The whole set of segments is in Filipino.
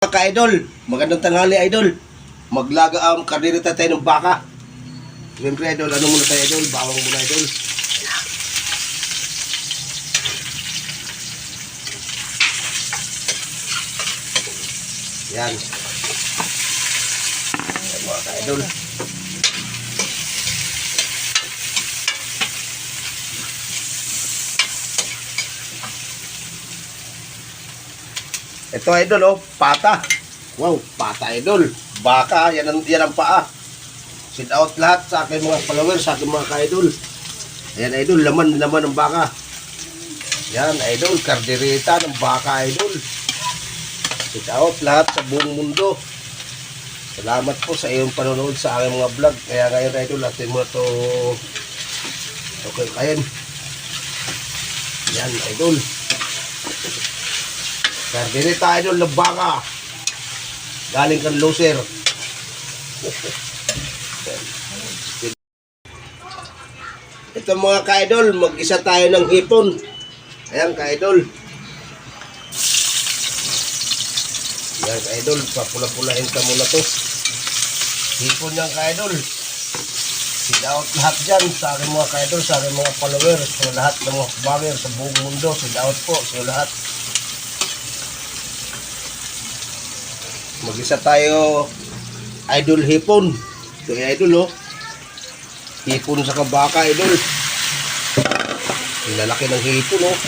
Mga ka-idol, magandang tanghali idol. Maglaga karnirita tayo ng baka. Siyempre idol, ano muna tayo idol? Bawang muna idol. Yan. Yan mga ka-idol. Ito idol oh, pata. Wow, pata idol. Baka, yan ang paa. Sit out lahat sa aking mga followers, sa aking mga ka-idol. Ayan idol, laman ng baka. Yan idol, kardereta ng baka idol. Sit out lahat sa buong mundo. Salamat po sa iyong panonood sa aking mga vlog. Kaya ngayon idol, natin mo ito okay kain. Yan idol. Kardereta idol ng baka. Galing kang loser. Ito mga ka-idol, mag-isa tayo ng hipon. Ayan ka-idol. Ayan ka-idol, papula-pulahin ka muna to. Hipon yan ka-idol. Sit out lahat dyan sa aking mga ka-idol, sa aking mga followers, sa lahat ng mga vlogger sa buong mundo. Sit out po sa lahat. Mag-isa tayo idol hipon. Ito yung idol oh. Hipon sa kabaka idol. Ilalaki ng hipon oh.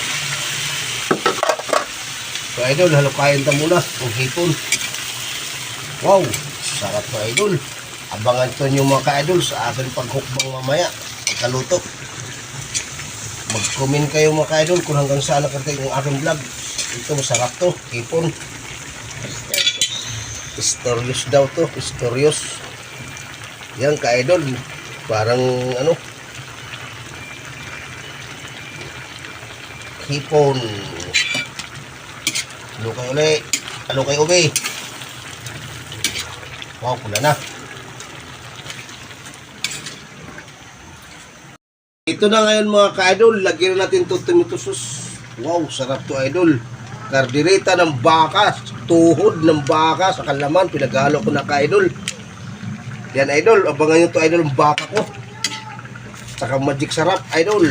So idol, halukayin ta muna ang hipon. Wow, sarap na idol. Abangan ito nyo mga ka-idol sa ating paghukbang mamaya. Pagkaluto. Mag-comment kayo mga ka-idol kung hanggang saan nakarating ang aking vlog. Ito masarap to, hipon. Pistorious daw to, pistorious. Yan ka-idol, parang ano, hipon. Ano kayo ube? Wow, pula na. Ito na ngayon mga ka-idol, lagyan natin to tomato sauce. Wow, sarap to idol. Kardereta ng baka, tuhod ng baka sa kalaman, pinaghalo ko na ka-idol. Yan idol, abangan nyo to idol ang baka ko. Saka magic sarap idol.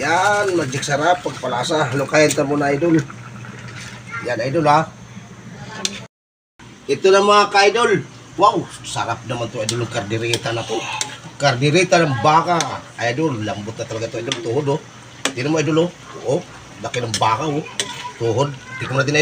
Yan, magic sarap, pagpalasa. Halukayan ta muna idol. Yan idol ha. Ito na mga ka-idol. Wow, sarap naman to idol, ang kardereta na to. Kardereta ng baka. Idol, lambot na talaga to idol, tuhod oh. Tignan mo idol oh. Oh. Laki ng baka oh. Tuhod. Tingnan natin idol.